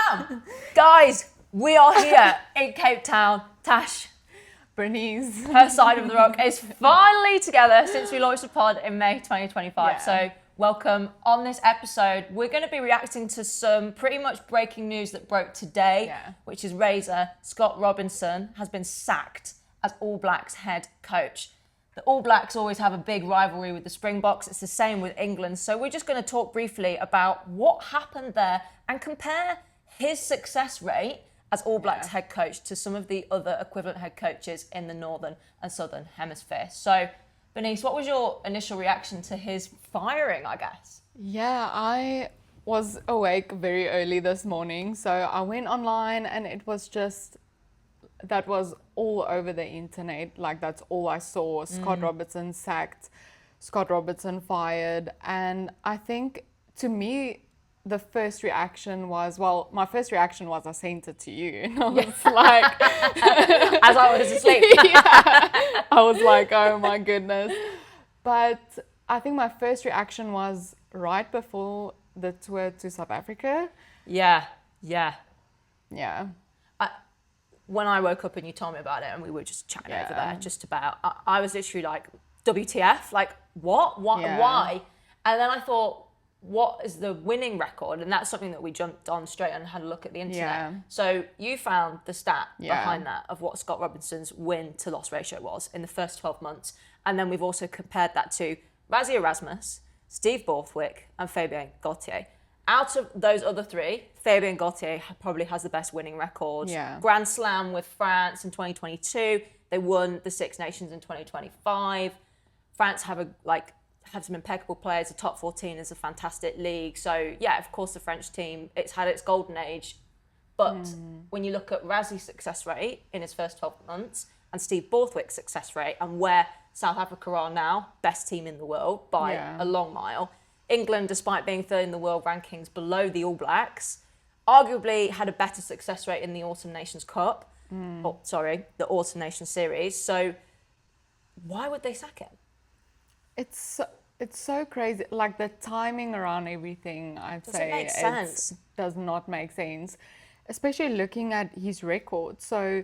Bam! Guys, we are here in Cape Town. Tash Bernice. her side of the Ruck is finally together since we launched the pod in May 2025. Yeah. So welcome. On this episode, we're going to be reacting to some pretty much breaking news that broke today, which is Scott Robertson has been sacked as All Blacks head coach. The All Blacks always have a big rivalry with the Springboks. It's the same with England. So we're just going to talk briefly about what happened there and compare his success rate as All Blacks head coach to some of the other equivalent head coaches in the Northern and Southern Hemisphere. So, Bernice, what was your initial reaction to his firing, I guess? Yeah, I was awake very early this morning. So I went online and it was just, that was all over the internet. Like, that's all I saw. Scott Robertson sacked, Scott Robertson fired. And I think, to me, the first reaction was, my first reaction was I sent it to you. And I was like... As I was asleep. I was like, oh my goodness. But I think my first reaction was right before the tour to South Africa. Yeah. When I woke up and you told me about it and we were just chatting over there, just about, I was literally like, WTF? Like, what? Why? And then I thought, what is the winning record? And that's something that we jumped on straight and had a look at the internet. Yeah. So you found the stat behind that of what Scott Robertson's win to loss ratio was in the first 12 months. And then we've also compared that to Rassie Erasmus, Steve Borthwick and Fabien Gaultier. Out of those other three, Fabien Gaultier probably has the best winning record. Yeah. Grand Slam with France in 2022. They won the Six Nations in 2025. France have some impeccable players. The top 14 is a fantastic league. So yeah, of course the French team, it's had its golden age. But when you look at Rassie's success rate in his first 12 months and Steve Borthwick's success rate and where South Africa are now, best team in the world by a long mile. England, despite being third in the world rankings below the All Blacks, arguably had a better success rate in the Autumn Nations Cup. The Autumn Nations Series. So why would they sack him? It's so crazy. Like, the timing around everything, I'd say, make sense. Does not make sense. Especially looking at his record. So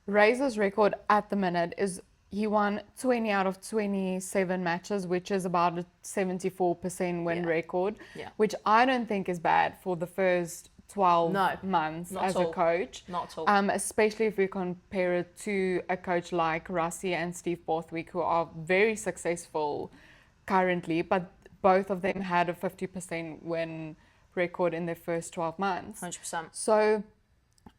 Razor's record at the minute is he won 20 out of 27 matches, which is about a 74% win record, which I don't think is bad for the first 12 months as a coach. Not at all. Especially if we compare it to a coach like Rassie and Steve Borthwick, who are very successful currently, but both of them had a 50% win record in their first 12 months. 100%. So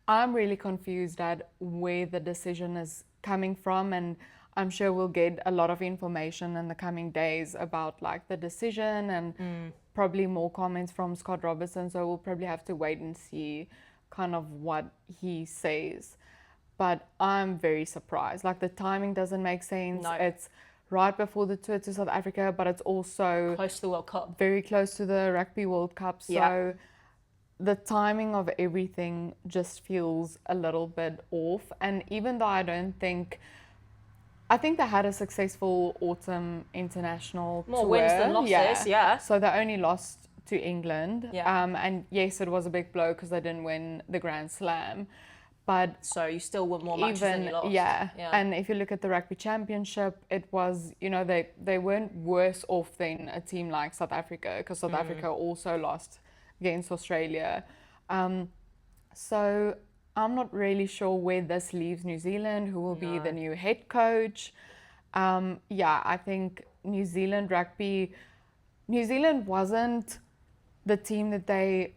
I'm really confused at where the decision is coming from, and I'm sure we'll get a lot of information in the coming days about like the decision and probably more comments from Scott Robertson. So we'll probably have to wait and see kind of what he says. But I'm very surprised. Like, the timing doesn't make sense. No. It's right before the tour to South Africa, but it's also close to the World Cup. Very close to the Rugby World Cup. So the timing of everything just feels a little bit off. And even though I think they had a successful autumn international tour. More wins than losses, So they only lost to England. And yes, it was a big blow because they didn't win the Grand Slam. But so you still won more matches than you lost. And if you look at the Rugby Championship, it was, they weren't worse off than a team like South Africa, because South Africa also lost against Australia. So I'm not really sure where this leaves New Zealand, who will be the new head coach. I think New Zealand wasn't the team that they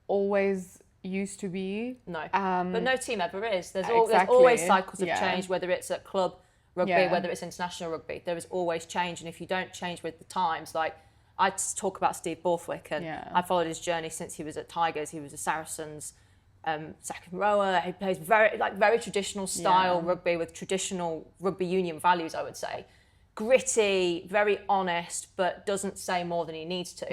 always used to be. No, but no team ever is. There's always cycles of change, whether it's at club rugby, whether it's international rugby. There is always change, and if you don't change with the times, like I talk about Steve Borthwick, and I followed his journey since he was at Tigers. He was a Saracens second rower. He plays very traditional style rugby with traditional rugby union values, I would say. Gritty, very honest, but doesn't say more than he needs to.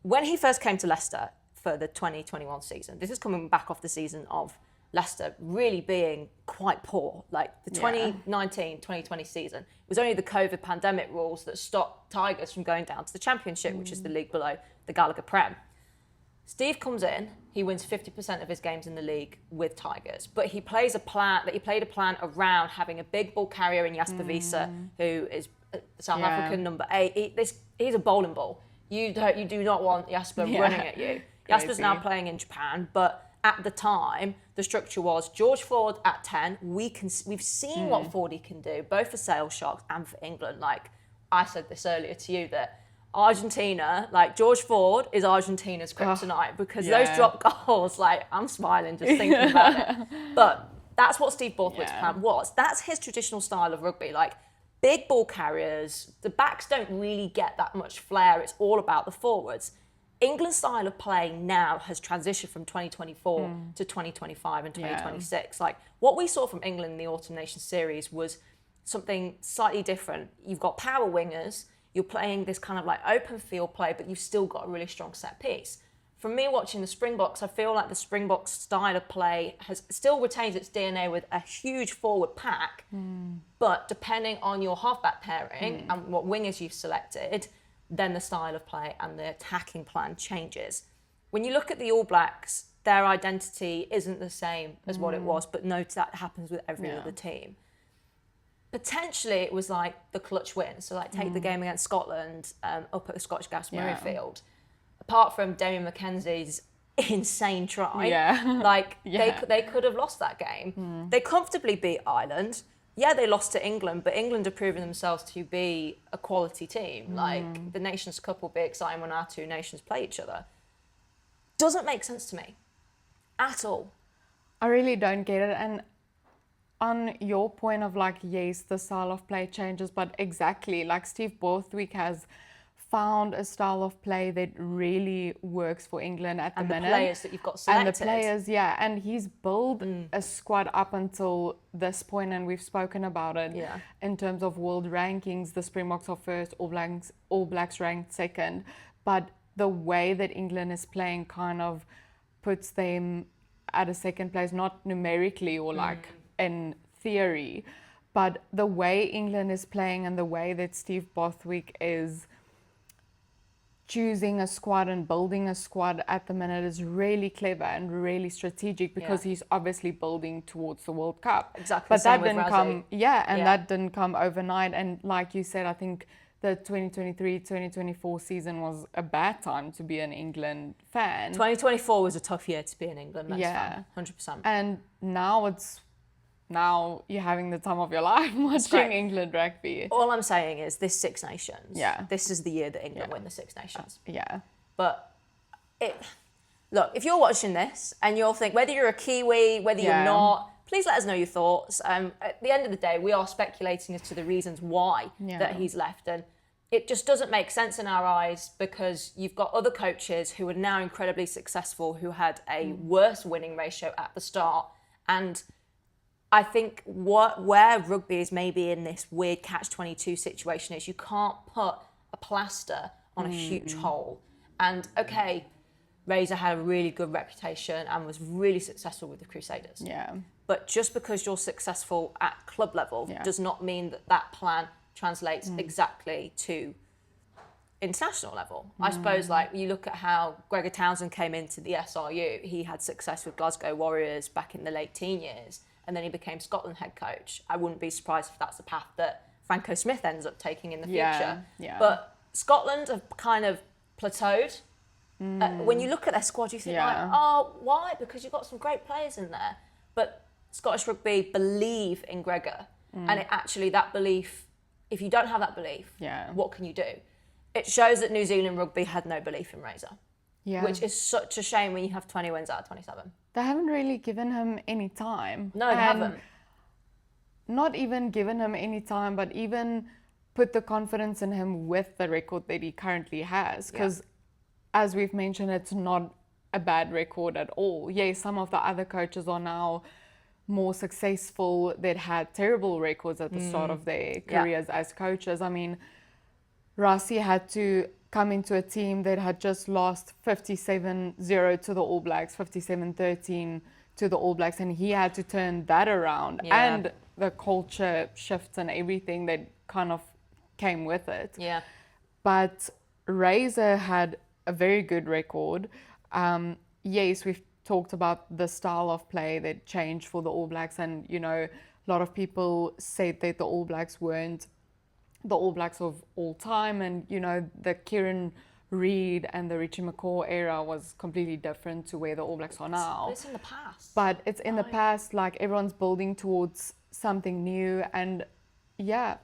When he first came to Leicester for the 2021 season, this is coming back off the season of Leicester really being quite poor. Like the 2019-2020 season, it was only the COVID pandemic rules that stopped Tigers from going down to the Championship, which is the league below the Gallagher Prem. Steve comes in, he wins 50% of his games in the league with Tigers, but he played a plan around having a big ball carrier in Jasper Wiese, who is South African number 8. He's a bowling ball. You do not want Jasper running at you. Jasper's now playing in Japan, but at the time, the structure was George Ford at 10. We've seen what Ford can do, both for Sale Sharks and for England. Like I said this earlier to you, that Argentina, like George Ford is Argentina's kryptonite because those drop goals, like I'm smiling just thinking about it. But that's what Steve Borthwick's plan was. That's his traditional style of rugby, like big ball carriers. The backs don't really get that much flair. It's all about the forwards. England's style of play now has transitioned from 2024 to 2025 and 2026. Like what we saw from England in the Autumn Nations series was something slightly different. You've got power wingers. You're playing this kind of like open field play, but you've still got a really strong set piece. For me, watching the Springboks, I feel like the Springboks style of play still retains its DNA with a huge forward pack, but depending on your halfback pairing and what wingers you've selected, then the style of play and the attacking plan changes. When you look at the All Blacks, their identity isn't the same as what it was, but notice that happens with every other team. Potentially, it was like the clutch win. So, like, take the game against Scotland up at the Scottish Gas Murrayfield. Apart from Damien McKenzie's insane try, they could have lost that game. They comfortably beat Ireland. Yeah, they lost to England, but England have proven themselves to be a quality team. Like, the Nations Cup will be exciting when our two nations play each other. Doesn't make sense to me at all. I really don't get it. And on your point of like, yes, the style of play changes, but exactly, like Steve Borthwick has found a style of play that really works for England at the minute. And the players that you've got selected. And the players, and he's built a squad up until this point, and we've spoken about it. In terms of world rankings, the Springboks are first, All Blacks ranked second, but the way that England is playing kind of puts them at a second place, not numerically or like in theory, but the way England is playing and the way that Steve Borthwick is choosing a squad and building a squad at the minute is really clever and really strategic because he's obviously building towards the World Cup. Exactly. But that didn't come, that didn't come overnight. And like you said, I think the 2023-2024 season was a bad time to be an England fan. 2024 was a tough year to be in England. That's 100%. And now you're having the time of your life watching England rugby. All I'm saying is this Six Nations. This is the year that England win the Six Nations. But look, if you're watching this and you'll think, whether you're a Kiwi, whether you're not, please let us know your thoughts. At the end of the day, we are speculating as to the reasons why that he's left. And it just doesn't make sense in our eyes because you've got other coaches who are now incredibly successful who had a worse winning ratio at the start. And I think where rugby is maybe in this weird catch-22 situation is you can't put a plaster on a huge hole. And okay, Razor had a really good reputation and was really successful with the Crusaders. But just because you're successful at club level does not mean that that plan translates exactly to international level. I suppose, like, you look at how Gregor Townsend came into the SRU. He had success with Glasgow Warriors back in the late teen years, and then he became Scotland head coach. I wouldn't be surprised if that's the path that Franco Smith ends up taking in the future. But Scotland have kind of plateaued. When you look at their squad, you think, like, oh, why? Because you've got some great players in there. But Scottish rugby believe in Gregor. And it actually, that belief, if you don't have that belief, what can you do? It shows that New Zealand rugby had no belief in Razor, which is such a shame when you have 20 wins out of 27. They haven't really given him any time. No, they haven't. Not even given him any time, but even put the confidence in him with the record that he currently has. Because as we've mentioned, it's not a bad record at all. Yes, some of the other coaches are now more successful that had terrible records at the start of their careers as coaches. I mean, Rassie had to come into a team that had just lost 57-0 to the All Blacks, 57-13 to the All Blacks, and he had to turn that around. And the culture shifts and everything that kind of came with it. But Razor had a very good record. Yes, we've talked about the style of play that changed for the All Blacks, and a lot of people said that the All Blacks weren't the All Blacks of all time, and the Kieran Reid and the Richie McCaw era was completely different to where the All Blacks are now. It's in the past. But it's in the past, like everyone's building towards something new, and I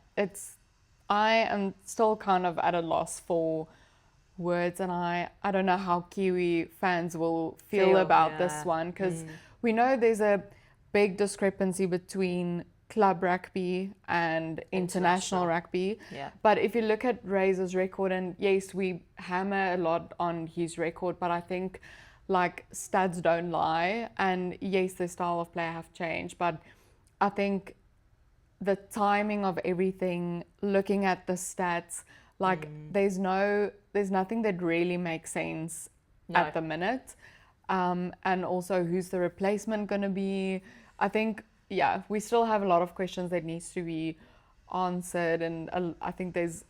am still kind of at a loss for words, and I don't know how Kiwi fans will feel about this one, because we know there's a big discrepancy between club rugby and international rugby. Yeah. But if you look at Razor's record, and yes, we hammer a lot on his record, but I think like stats don't lie, and yes, the style of play have changed, but I think the timing of everything, looking at the stats, like there's nothing that really makes sense at the minute. And also, who's the replacement going to be? I think, we still have a lot of questions that needs to be answered, and I think there's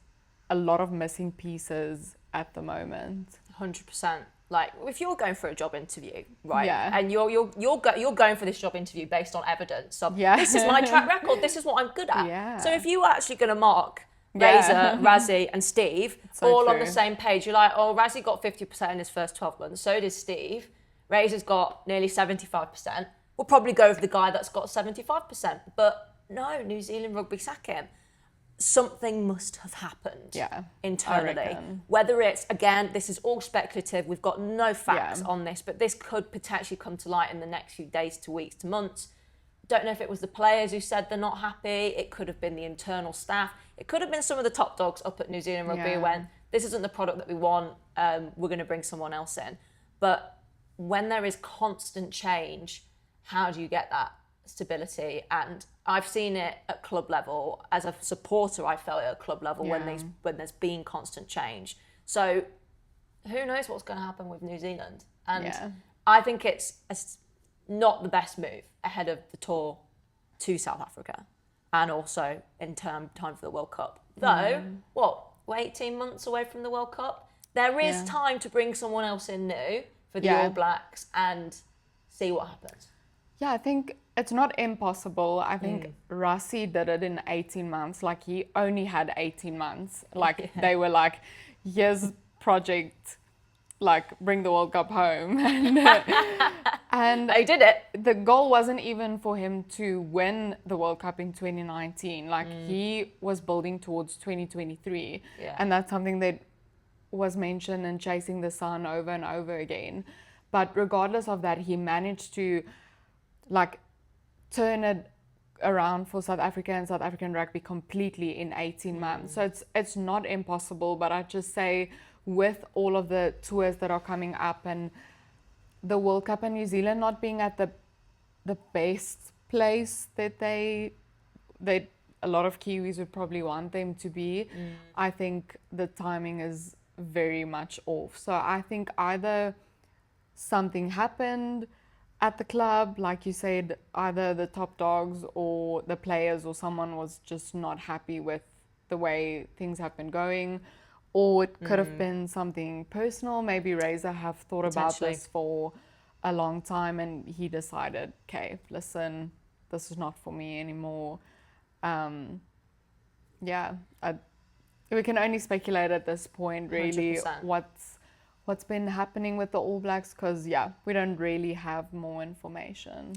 a lot of missing pieces at the moment. 100%. Like, if you're going for a job interview, right? Yeah. And you're going for this job interview based on evidence. So this is my track record. This is what I'm good at. Yeah. So if you were actually going to mark Razor, Razzie and Steve all on the same page, you're like, oh, Razzie got 50% in his first 12 months. So did Steve. Razor's got nearly 75%. We'll probably go with the guy that's got 75%. But no, New Zealand Rugby sack him. Something must have happened internally. Whether it's, again, this is all speculative. We've got no facts on this, but this could potentially come to light in the next few days to weeks to months. Don't know if it was the players who said they're not happy. It could have been the internal staff. It could have been some of the top dogs up at New Zealand Rugby who went, this isn't the product that we want. We're going to bring someone else in. But when there is constant change, how do you get that stability? And I've seen it at club level. As a supporter, I felt it at club level when there's been constant change. So who knows what's going to happen with New Zealand? And I think it's not the best move ahead of the tour to South Africa, and also in time for the World Cup. Though, we're 18 months away from the World Cup. There is time to bring someone else in new for the All Blacks and see what happens. Yeah, I think it's not impossible. I think Rassie did it in 18 months. Like, he only had 18 months. Like, they were like, here's project, like, bring the World Cup home. And they did it. The goal wasn't even for him to win the World Cup in 2019. Like, he was building towards 2023. Yeah. And that's something that was mentioned in Chasing the Sun over and over again. But regardless of that, he managed to like turn it around for South Africa and South African rugby completely in 18 months. So it's not impossible, but I just say with all of the tours that are coming up and the World Cup and New Zealand not being at the best place that a lot of Kiwis would probably want them to be, I think the timing is very much off. So I think either something happened at the club, like you said, either the top dogs or the players or someone was just not happy with the way things have been going, or it could have been something personal. Maybe Razor have thought about this for a long time and he decided, okay, listen, this is not for me anymore. We can only speculate at this point, really, 100%. What's been happening with the All Blacks, because we don't really have more information.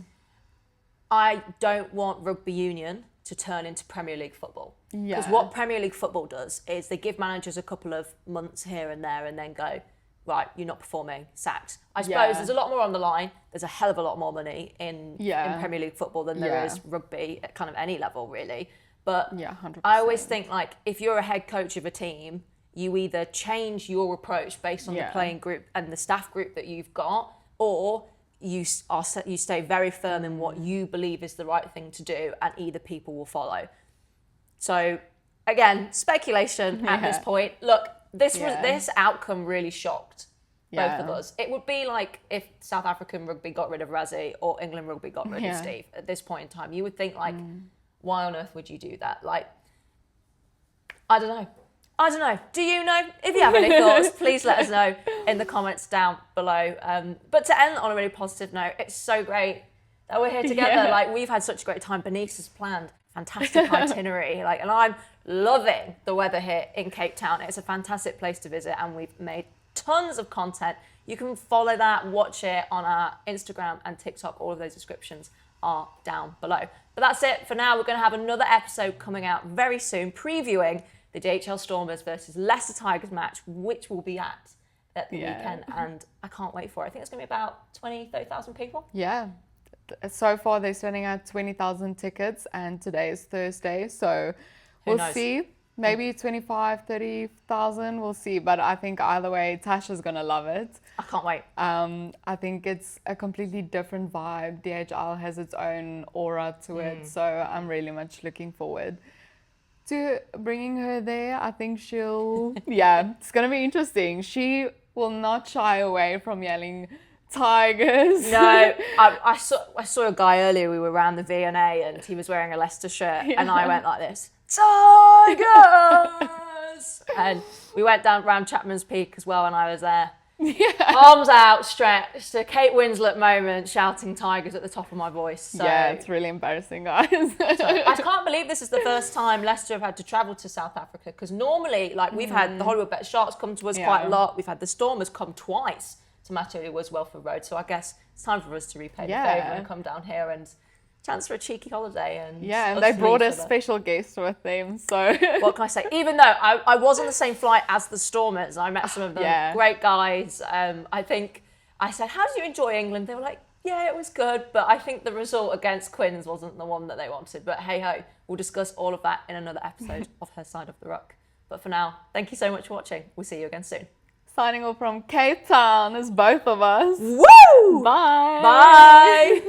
I don't want rugby union to turn into Premier League football. Because what Premier League football does is they give managers a couple of months here and there and then go, right, you're not performing, sacked. I suppose there's a lot more on the line. There's a hell of a lot more money in Premier League football than there is rugby at kind of any level, really. But 100%. I always think, like, if you're a head coach of a team, you either change your approach based on the playing group and the staff group that you've got, or you stay very firm in what you believe is the right thing to do, and either people will follow. So, again, speculation at this point. Look, this outcome really shocked both of us. It would be like if South African rugby got rid of Razzie or England rugby got rid of Steve at this point in time. You would think, like, why on earth would you do that? Like, I don't know. I don't know. Do you know? If you have any thoughts, please let us know in the comments down below. But to end on a really positive note, it's so great that we're here together. Like, we've had such a great time. Bernice has planned fantastic itinerary, and I'm loving the weather here in Cape Town. It's a fantastic place to visit, and we've made tons of content. You can follow that, watch it on our Instagram and TikTok. All of those descriptions are down below. But that's it for now. We're going to have another episode coming out very soon, previewing the DHL Stormers versus Leicester Tigers match, which will be at the weekend, and I can't wait for it. I think it's going to be about 30,000 people. Yeah. So far, they're selling out 20,000 tickets, and today is Thursday, so we'll see. Maybe 25, 30,000, we'll see. But I think either way, Tash is going to love it. I can't wait. I think it's a completely different vibe. DHL has its own aura to it, so I'm really much looking forward to bringing her there. I think she'll, it's going to be interesting. She will not shy away from yelling Tigers. No, I saw a guy earlier, we were around the V&A and he was wearing a Leicester shirt and I went like this, Tigers! And we went down around Chapman's Peak as well and I was there. Arms outstretched, a Kate Winslet moment, shouting Tigers at the top of my voice. So, it's really embarrassing, guys. I can't believe this is the first time Leicester have had to travel to South Africa, because normally, we've had the Hollywood Bet Sharks come to us quite a lot. We've had the Stormers come twice to Matthew was Welford Road. So I guess it's time for us to repay the favour and come down here and chance for a cheeky holiday. And they brought a special guest with them. So what can I say? Even though I was on the same flight as the Stormers, I met some of them, great guys. I think I said, how did you enjoy England? They were like, yeah, it was good. But I think the result against Quins wasn't the one that they wanted. But hey ho, we'll discuss all of that in another episode of Her Side of the Ruck. But for now, thank you so much for watching. We'll see you again soon. Signing off from Cape Town is both of us. Woo! Bye. Bye.